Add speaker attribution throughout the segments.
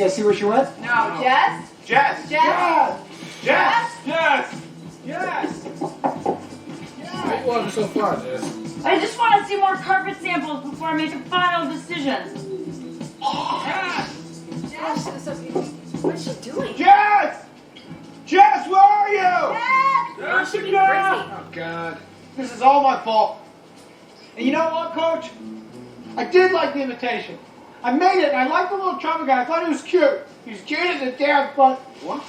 Speaker 1: guys see where she went?
Speaker 2: No, Jess?
Speaker 3: Jess!
Speaker 2: Jess?
Speaker 3: Jess! Jess! Jess!
Speaker 4: Why are you walking so far, Jess?
Speaker 5: I just want to see more carpet samples before I make a final decision.
Speaker 3: Jess!
Speaker 2: Jess? What is she doing?
Speaker 3: Jess! Jess, where are you?
Speaker 2: Jess!
Speaker 3: There she
Speaker 2: She's
Speaker 3: goes!
Speaker 2: crazy.
Speaker 3: Oh, God. This is all my fault. And you know what, Coach? I did like the invitation. I made it, and I liked the little trumpet guy. I thought he was cute. He's cute as a damn butt. What?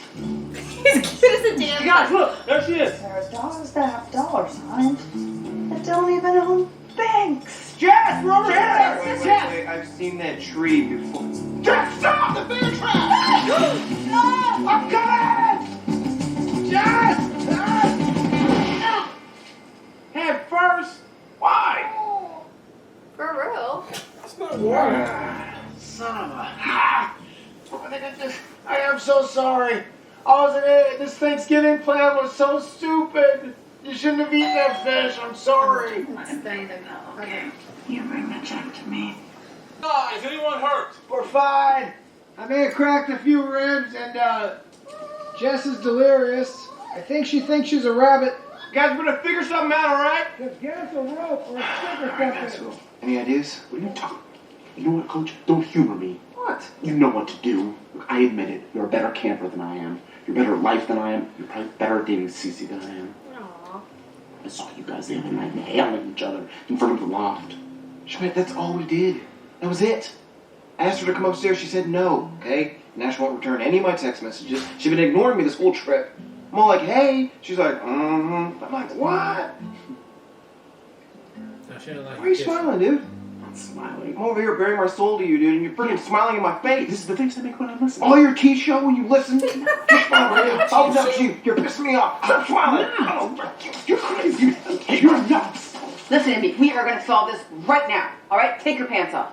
Speaker 2: He's cute as a damn.
Speaker 3: You guys, look, there she is.
Speaker 5: There are dogs that have dollar signs that don't even own banks.
Speaker 3: Jess, we're over here. Jess!
Speaker 6: Wait, I've seen that tree before.
Speaker 3: Jess, stop the bear trap! No! I'm coming! Jess! Jess! Head first. Why?
Speaker 2: For real?
Speaker 4: It's not water.
Speaker 3: Son of a... I am so sorry. I was an idiot. This Thanksgiving plan was so stupid. You shouldn't have eaten that fish. I'm sorry.
Speaker 5: Okay. You bring the check to me.
Speaker 3: Is anyone hurt? We're fine. I may have cracked a few ribs, and Jess is delirious. I think she thinks she's a rabbit. You guys better figure something out, all right? Just get us a rope or a stick or something.
Speaker 6: So, any ideas? What are you talking? You know what, Coach? Don't humor me.
Speaker 3: What?
Speaker 6: You know what to do. Look, I admit it. You're a better camper than I am. You're better at life than I am. You're probably better at dating Cece than I am.
Speaker 2: Aww.
Speaker 6: I saw you guys the other night nailing at each other in front of the loft. Schmidt, that's all we did. That was it. I asked her to come upstairs. She said no, okay? Now she won't return any of my text messages. She's been ignoring me this whole trip. I'm all like, hey. She's like, I'm like, what?
Speaker 4: No, she don't like
Speaker 6: Why are you
Speaker 4: kiss.
Speaker 6: smiling, dude? I'm not smiling. I'm over here bearing my soul to you, dude, and you're freaking smiling in my face. This is the face I make when I listen. All your tea show when you listen. You're smiling. Oh, no, you're pissing me off. Stop smiling. Oh, you're crazy. You're nuts.
Speaker 5: Listen to me. We are going to solve this right now. All right? Take your pants off.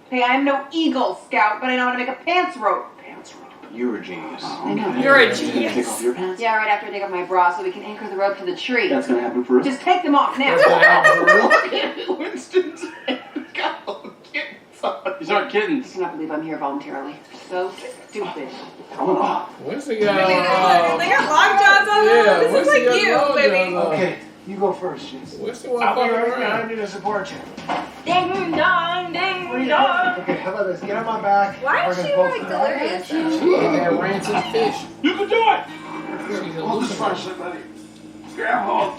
Speaker 5: Hey, I am no Eagle Scout, but I know how to make a pants rope.
Speaker 6: Pants rope. You're a genius.
Speaker 5: I know.
Speaker 2: You're a
Speaker 6: Take
Speaker 2: genius.
Speaker 6: off your pants.
Speaker 5: Yeah, right after I take off my bra so we can anchor the rope to the tree.
Speaker 6: That's gonna happen for us.
Speaker 5: Just take them off now.
Speaker 4: That's what happened for real.
Speaker 6: Look at Winston's head. God,
Speaker 3: These aren't
Speaker 5: I
Speaker 3: kittens.
Speaker 5: cannot believe I'm here voluntarily. So stupid.
Speaker 6: Coming off.
Speaker 4: Where's the guy?
Speaker 2: They got long johns on them.
Speaker 4: Yeah,
Speaker 2: This
Speaker 4: where's
Speaker 2: is like
Speaker 4: the guy
Speaker 2: you,
Speaker 4: long
Speaker 2: baby.
Speaker 4: johns on?
Speaker 3: Okay, you go first, Jess.
Speaker 4: Where's the one
Speaker 3: I'll be
Speaker 4: fucking
Speaker 3: right
Speaker 4: around?
Speaker 3: behind you to support you.
Speaker 5: Ding dong, ding dong.
Speaker 3: Okay, how about this? Get on my back.
Speaker 2: Why is
Speaker 3: We're
Speaker 2: she
Speaker 3: gonna both
Speaker 2: like
Speaker 3: die.
Speaker 2: delirious?
Speaker 4: She ate that rancid fish.
Speaker 3: You can do it!
Speaker 4: She's
Speaker 3: Hold this
Speaker 4: hallucinating.
Speaker 3: first, buddy. Grab hold.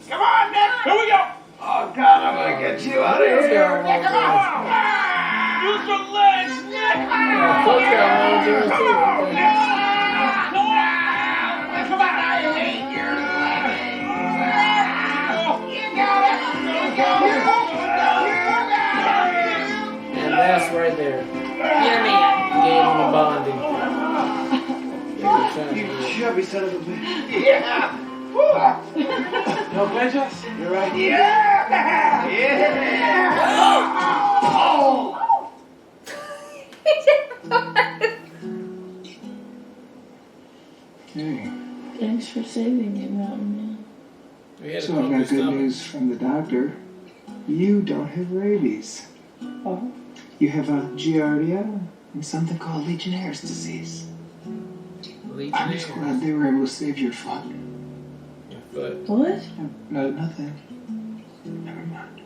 Speaker 3: Come on, Nick! Here we go! Oh, God, I'm gonna get you out of
Speaker 4: Let's
Speaker 3: here!
Speaker 4: go,
Speaker 3: Nick, come on! Use your legs, Nick!
Speaker 4: Oh, fuck yeah, long johns too.
Speaker 3: Come on!
Speaker 4: Okay.
Speaker 3: Come on! I hate your legs! You got it! You got it!
Speaker 4: And that's right there.
Speaker 2: You're man.
Speaker 4: Gave him a bonding.
Speaker 6: You chubby son of a bitch.
Speaker 3: Yeah! You okay, Jess? You right? Yeah! Yeah! Oh!
Speaker 7: Hey,
Speaker 8: Thanks for saving me, Mountain Man.
Speaker 4: We had
Speaker 7: so
Speaker 4: to
Speaker 7: I've
Speaker 4: pump
Speaker 7: got
Speaker 4: his
Speaker 7: good
Speaker 4: stomach.
Speaker 7: news from the doctor. You don't have rabies.
Speaker 8: Oh,
Speaker 7: You have a Giardia and something called Legionnaire's disease. I'm just glad they were able to save your foot.
Speaker 4: But
Speaker 8: what?
Speaker 7: No, nothing. Never mind.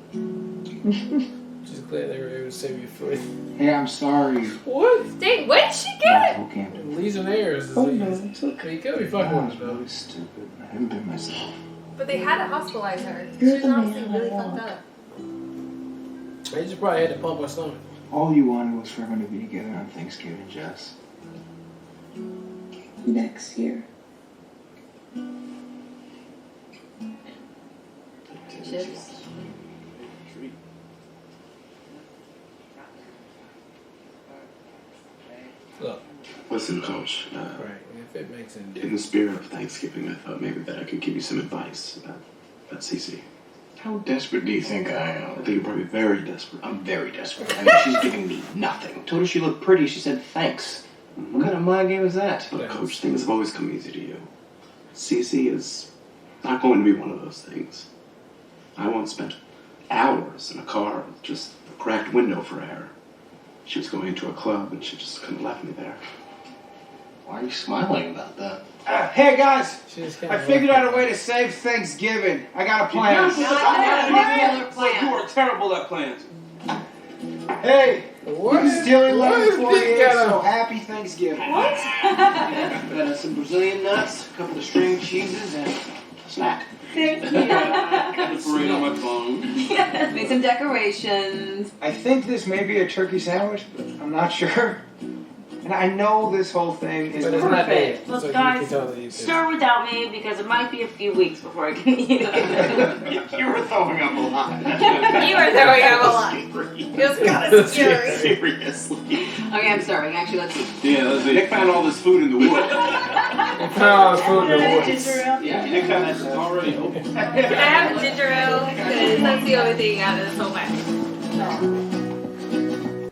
Speaker 4: just glad they were able to save your foot.
Speaker 7: Hey, I'm sorry.
Speaker 4: What?
Speaker 2: Dang, what did she get?
Speaker 7: Okay.
Speaker 4: Legionnaires
Speaker 8: Oh
Speaker 4: disease.
Speaker 8: no, it's okay.
Speaker 4: He could be fucking
Speaker 7: That
Speaker 4: with
Speaker 7: was
Speaker 4: it though.
Speaker 7: really stupid. I haven't been myself.
Speaker 2: But they had to hospitalize her. She
Speaker 8: You're
Speaker 2: was
Speaker 8: the man
Speaker 2: honestly really
Speaker 8: I want.
Speaker 2: fucked up.
Speaker 4: They just probably had to pump her stomach.
Speaker 7: All you wanted was for everyone to be together on Thanksgiving, Jess.
Speaker 8: Next year.
Speaker 2: Chips.
Speaker 4: Look,
Speaker 6: Listen, Coach.
Speaker 4: right, if it makes any
Speaker 6: In
Speaker 4: difference.
Speaker 6: the spirit of Thanksgiving, I thought maybe that I could give you some advice about Cece.
Speaker 1: How desperate do you think I
Speaker 6: I
Speaker 1: am?
Speaker 6: think you're probably very desperate.
Speaker 1: I'm very desperate. I mean, she's giving me nothing. Told her she looked pretty. She said thanks. What kind of mind game is that?
Speaker 6: But Coach, things have always come easy to you. Cece is not going to be one of those things. I once spent hours in a car with just a cracked window for air. She was going into a club and she just couldn't let me there.
Speaker 1: Why are you smiling about that?
Speaker 3: Hey guys,
Speaker 4: She just kinda
Speaker 3: I figured
Speaker 4: like
Speaker 3: out
Speaker 4: it.
Speaker 3: a way to save Thanksgiving. I got a plan.
Speaker 5: God, I plan.
Speaker 9: You are terrible at plans.
Speaker 3: Hey,
Speaker 4: What
Speaker 3: you
Speaker 4: is-
Speaker 3: stealing
Speaker 4: what is
Speaker 3: 1148,
Speaker 4: this guy-
Speaker 3: so happy Thanksgiving.
Speaker 1: Some Brazilian nuts, a couple of string cheeses, and a snack.
Speaker 5: Thank you.
Speaker 9: The parade on my phone.
Speaker 5: Made some decorations.
Speaker 3: I think this may be a turkey sandwich, but I'm not sure. And I know this whole thing is
Speaker 4: But it's not dead.
Speaker 8: Look,
Speaker 4: So you
Speaker 8: guys,
Speaker 4: can totally eat this.
Speaker 8: stir without me because it might be a few weeks before I can eat it.
Speaker 6: You were throwing up a lot.
Speaker 2: You were throwing up a lot. It was kind of scary.
Speaker 6: Seriously.
Speaker 5: Okay, I'm starving. Actually, let's see.
Speaker 9: Yeah, let's see. Nick found all this food in the woods.
Speaker 4: You found all the food in the woods.
Speaker 1: Yeah,
Speaker 9: Nick found this already open.
Speaker 2: I have a ginger ale because that's the only thing out of this whole pack.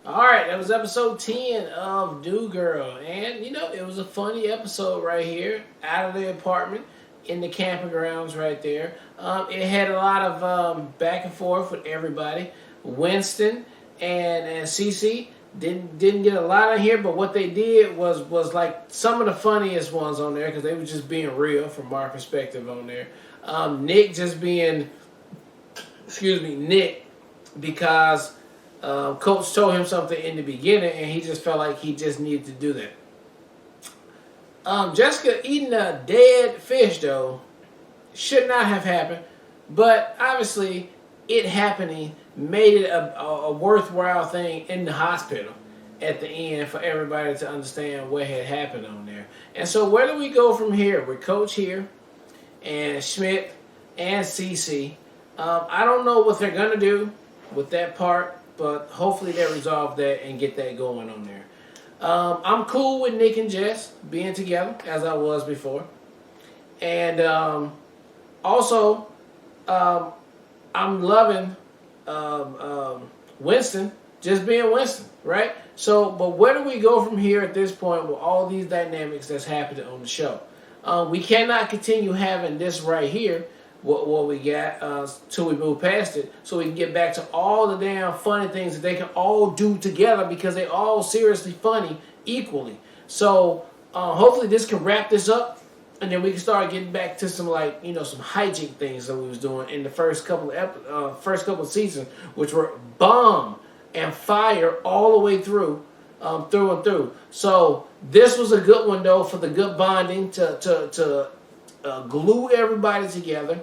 Speaker 4: Alright, that was episode 10 of New Girl. And, you know, it was a funny episode right here. Out of the apartment, in the camping grounds right there. It had a lot of back and forth with everybody. Winston and Cece didn't get a lot on here, but what they did was like some of the funniest ones on there because they were just being real from our perspective on there. Nick just being, Nick, because Coach told him something in the beginning, and he just felt like he just needed to do that. Jessica eating a dead fish, though, should not have happened, but obviously it happening made it a worthwhile thing in the hospital at the end for everybody to understand what had happened on there. And so where do we go from here? With Coach here, and Schmidt, and Cece. I don't know what they're going to do with that part, but hopefully they resolve that and get that going on there. I'm cool with Nick and Jess being together, as I was before. And also, I'm loving Winston just being Winston, right? So, but where do we go from here at this point with all these dynamics that's happening on the show? We cannot continue having this right here, what we got, till we move past it, so we can get back to all the damn funny things that they can all do together because they all seriously funny equally. So hopefully this can wrap this up, and then we can start getting back to some some hygiene things that we was doing in the first couple of seasons, which were bomb and fire all the way through and through. So this was a good one though for the good bonding to glue everybody together.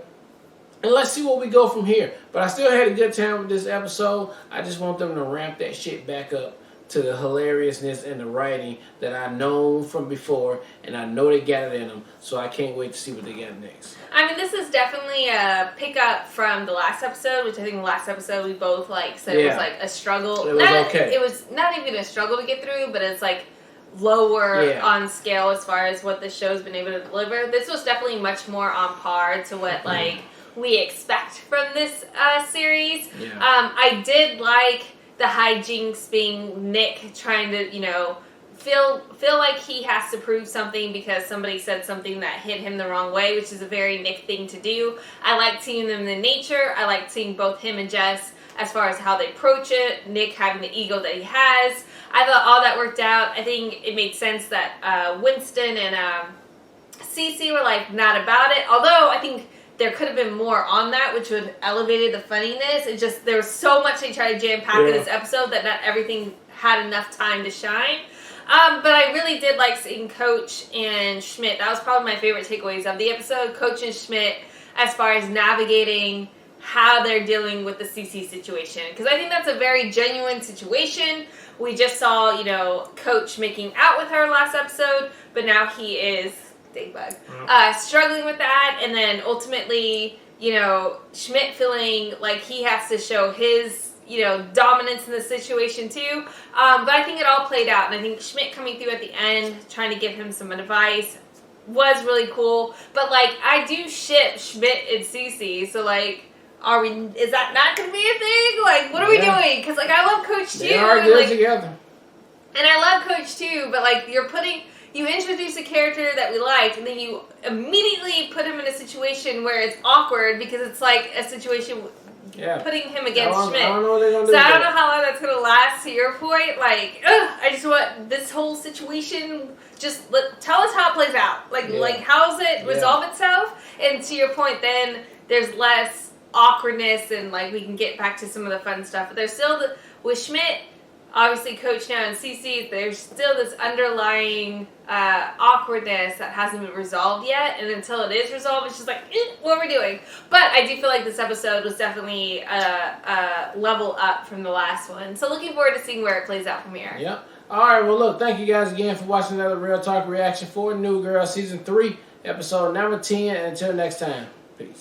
Speaker 4: And let's see where we go from here. But I still had a good time with this episode. I just want them to ramp that shit back up to the hilariousness and the writing that I know from before, and I know they got it in them. So I can't wait to see what they got next.
Speaker 2: I mean, this is definitely a pickup from the last episode, which I think the last episode we both said was a struggle.
Speaker 4: It was okay.
Speaker 2: It was not even a struggle to get through, but it's lower on scale as far as what the show's been able to deliver. This was definitely much more on par to what we expect from this series.
Speaker 4: Yeah.
Speaker 2: I did like the hijinks being Nick trying to, feel like he has to prove something because somebody said something that hit him the wrong way, which is a very Nick thing to do. I like seeing them in nature. I like seeing both him and Jess as far as how they approach it. Nick having the ego that he has. I thought all that worked out. I think it made sense that Winston and Cece were not about it. Although I think there could have been more on that, which would have elevated the funniness. It just, there was so much they tried to jam pack in this episode that not everything had enough time to shine. But I really did like seeing Coach and Schmidt. That was probably my favorite takeaways of the episode. Coach and Schmidt, as far as navigating how they're dealing with the CC situation. Because I think that's a very genuine situation. We just saw, Coach making out with her last episode, but now he is, Daybug, struggling with that. And then ultimately, Schmidt feeling like he has to show his, dominance in the situation too. But I think it all played out. And I think Schmidt coming through at the end, trying to give him some advice, was really cool. But, I do ship Schmidt and Cece. So, is that not going to be a thing? What are we doing? Because, I love Coach too.
Speaker 4: They are good together.
Speaker 2: And I love Coach too, but, you introduce a character that we like, and then you immediately put him in a situation where it's awkward because it's a situation putting him against Schmidt.
Speaker 4: I don't know what they're gonna do.
Speaker 2: So I don't know how long that's gonna last. To your point, like, I just want this whole situation. Just tell us how it plays out. Like how does it resolve itself? And to your point, then there's less awkwardness, and like we can get back to some of the fun stuff. But there's still with Schmidt, obviously coach now, and Cece. There's still this underlying awkwardness that hasn't been resolved yet. And until it is resolved, it's just like, what are we doing? But I do feel like this episode was definitely a level up from the last one. So looking forward to seeing where it plays out from here.
Speaker 4: Yep. All right, well, look, thank you guys again for watching another Real Talk reaction for New Girl Season 3, Episode number 10. And until next time, peace.